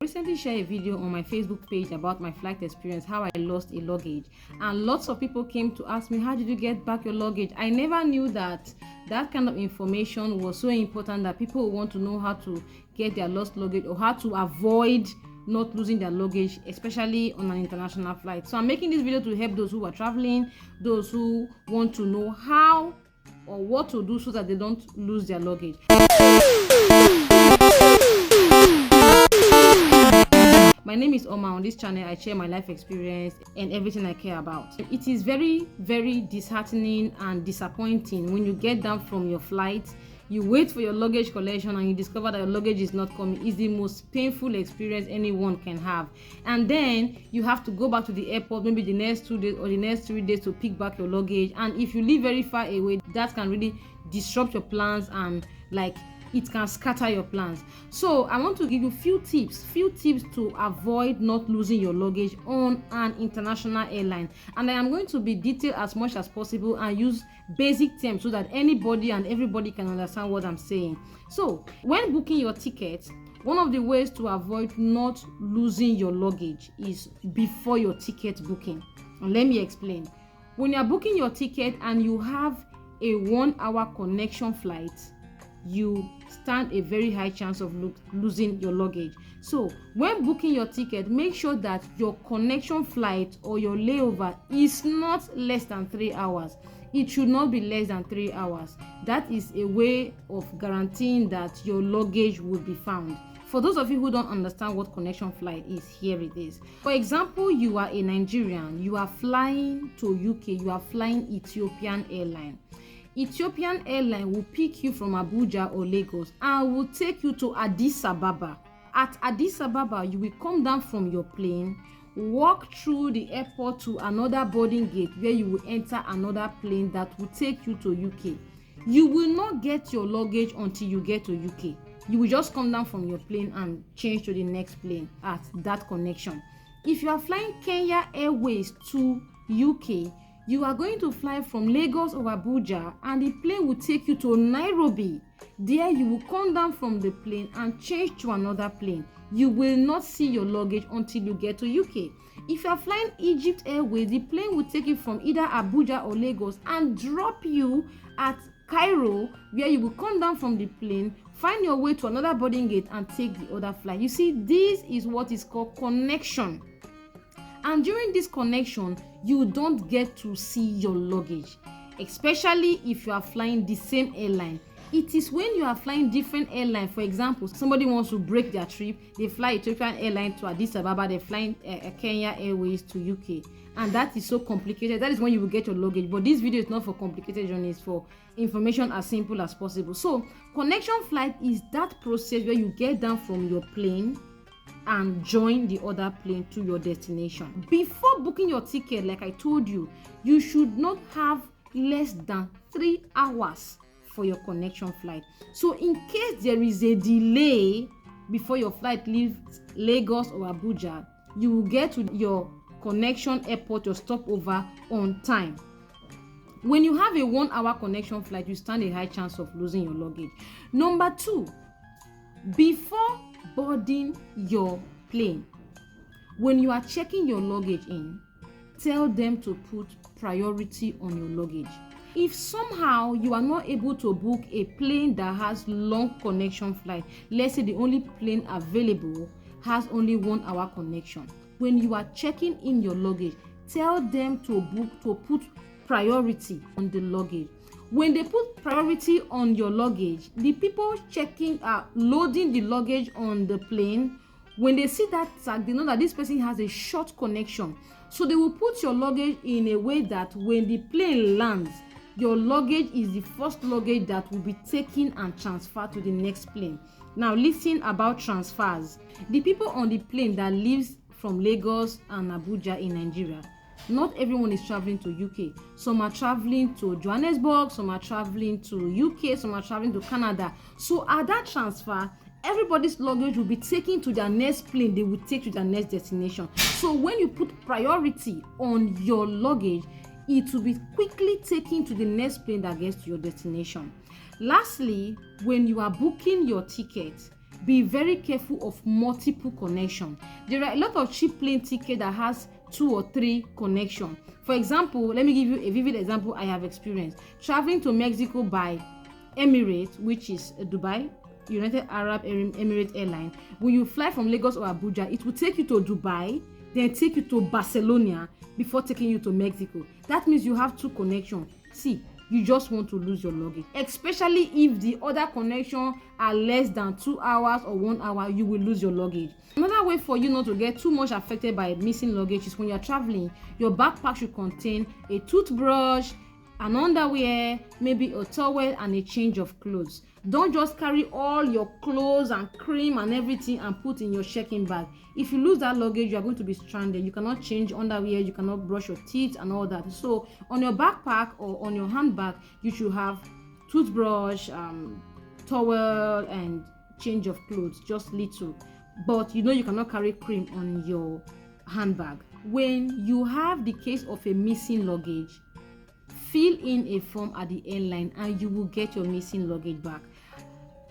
Recently shared a video on my Facebook page about my flight experience, how I lost a luggage, and lots of people came to ask me, how did you get back your luggage? I never knew that kind of information was so important, that people want to know how to get their lost luggage or how to avoid not losing their luggage, especially on an international flight. So I'm making this video to help those who are traveling, those who want to know how or what to do so that they don't lose their luggage. My name is Oma. On this channel, I share my life experience and everything I care about. It is very, very disheartening and disappointing when you get down from your flight, you wait for your luggage collection, and you discover that your luggage is not coming. It's the most painful experience anyone can have. And then you have to go back to the airport maybe the next 2 days or the next 3 days to pick back your luggage. And if you live very far away, that can really disrupt your plans and it can scatter your plans. So I want to give you few tips to avoid not losing your luggage on an international airline. And I am going to be detailed as much as possible and use basic terms so that anybody and everybody can understand what I'm saying. So when booking your ticket, one of the ways to avoid not losing your luggage is before your ticket booking. And let me explain. When you're booking your ticket and you have a 1-hour connection flight, you stand a very high chance of losing your luggage. So when booking your ticket, make sure that your connection flight or your layover is not less than 3 hours. It should not be less than 3 hours. That is a way of guaranteeing that your luggage will be found. For those of you who don't understand what connection flight is, here it is. For example, you are a Nigerian, you are flying to UK, you are flying Ethiopian airline. Ethiopian airline will pick you from Abuja or Lagos and will take you to Addis Ababa. At Addis Ababa, you will come down from your plane, walk through the airport to another boarding gate where you will enter another plane that will take you to UK. You will not get your luggage until you get to UK. You will just come down from your plane and change to the next plane at that connection. If you are flying Kenya Airways to UK, you are going to fly from Lagos or Abuja, and the plane will take you to Nairobi. There you will come down from the plane and change to another plane. You will not see your luggage until you get to UK. If you are flying Egypt Airways, the plane will take you from either Abuja or Lagos and drop you at Cairo, where you will come down from the plane, find your way to another boarding gate and take the other flight. You see, this is what is called connection. And during this connection, you don't get to see your luggage, especially if you are flying the same airline. It is when you are flying different airlines. For example, somebody wants to break their trip, they fly Ethiopian airline to Addis Ababa, they fly Kenya Airways to UK, and that is so complicated. That is when you will get your luggage. But this video is not for complicated journeys, for information as simple as possible. So connection flight is that process where you get down from your plane and join the other plane to your destination. Before booking your ticket, like I told you, you should not have less than 3 hours for your connection flight. So in case there is a delay before your flight leaves Lagos or Abuja, you will get to your connection airport, your stopover, on time. When you have a 1-hour connection flight, you stand a high chance of losing your luggage. Number 2, before boarding your plane, when you are checking your luggage in, tell them to put priority on your luggage. If somehow you are not able to book a plane that has long connection flight, let's say the only plane available has only 1-hour connection, when you are checking in your luggage, tell them to put priority on the luggage. When they put priority on your luggage, the people loading the luggage on the plane, when they see that tag, they know that this person has a short connection. So they will put your luggage in a way that when the plane lands, your luggage is the first luggage that will be taken and transferred to the next plane. Now listen about transfers. The people on the plane that lives from Lagos and Abuja in Nigeria, not everyone is traveling to UK. Some are traveling to Johannesburg, some are traveling to UK, some are traveling to Canada. So at that transfer, everybody's luggage will be taken to their next plane they will take to their next destination. So when you put priority on your luggage, it will be quickly taken to the next plane that gets to your destination. Lastly, when you are booking your ticket, be very careful of multiple connection. There are a lot of cheap plane ticket that has 2 or 3 connection. For example, let me give you a vivid example I have experienced. Traveling to Mexico by Emirates, which is Dubai, United Arab Emirates airline. When you fly from Lagos or Abuja, it will take you to Dubai, then take you to Barcelona before taking you to Mexico. That means you have 2 connections. See, you just want to lose your luggage, especially if the other connection are less than 2 hours or 1 hour. You will lose your luggage. Another way for you not to get too much affected by missing luggage is when you're traveling, your backpack should contain a toothbrush, an underwear, maybe a towel, and a change of clothes. Don't just carry all your clothes and cream and everything and put in your check-in bag. If you lose that luggage, you are going to be stranded. You cannot change underwear, you cannot brush your teeth and all that. So on your backpack or on your handbag, you should have toothbrush, towel, and change of clothes, just little. But you know you cannot carry cream on your handbag. When you have the case of a missing luggage, fill in a form at the airline and you will get your missing luggage back.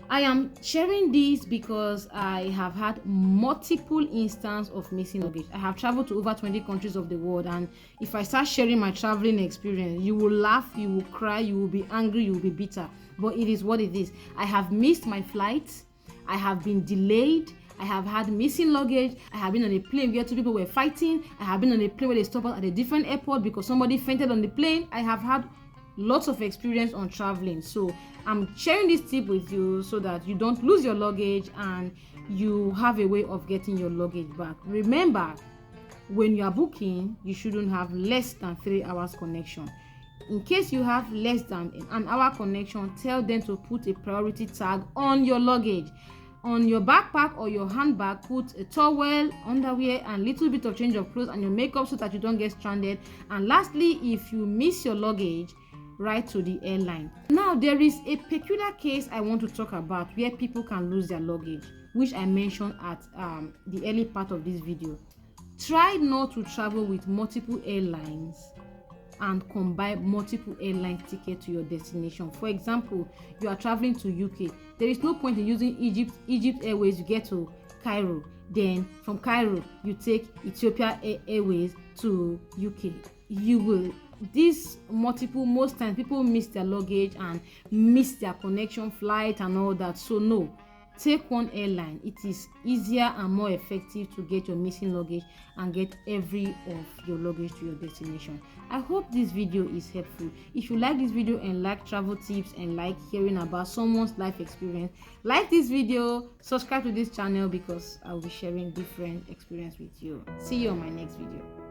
I am sharing this because I have had multiple instances of missing luggage. I have traveled to over 20 countries of the world, and if I start sharing my traveling experience, you will laugh, you will cry, you will be angry, you will be bitter. But it is what it is. I have missed my flights, I have been delayed, I have had missing luggage, I have been on a plane where 2 people were fighting, I have been on a plane where they stopped us at a different airport because somebody fainted on the plane. I have had lots of experience on traveling. So I'm sharing this tip with you so that you don't lose your luggage and you have a way of getting your luggage back. Remember, when you are booking, you shouldn't have less than 3 hours connection. In case you have less than an hour connection, tell them to put a priority tag on your luggage. On your backpack or your handbag, put a towel, underwear, and little bit of change of clothes and your makeup so that you don't get stranded. And lastly, if you miss your luggage, write to the airline. Now, there is a peculiar case I want to talk about where people can lose their luggage, which I mentioned at the early part of this video. Try not to travel with multiple airlines and combine multiple airline tickets to your destination. For example, you are traveling to UK. There is no point in using Egypt Airways to get to Cairo. Then from Cairo, you take Ethiopia Airways to UK. Most times people miss their luggage and miss their connection flight and all that. So no, take one airline. It is easier and more effective to get your missing luggage and get every of your luggage to your destination. I hope this video is helpful. If you like this video and like travel tips and like hearing about someone's life experience, like this video, subscribe to this channel because I will be sharing different experience with you. See you on my next video.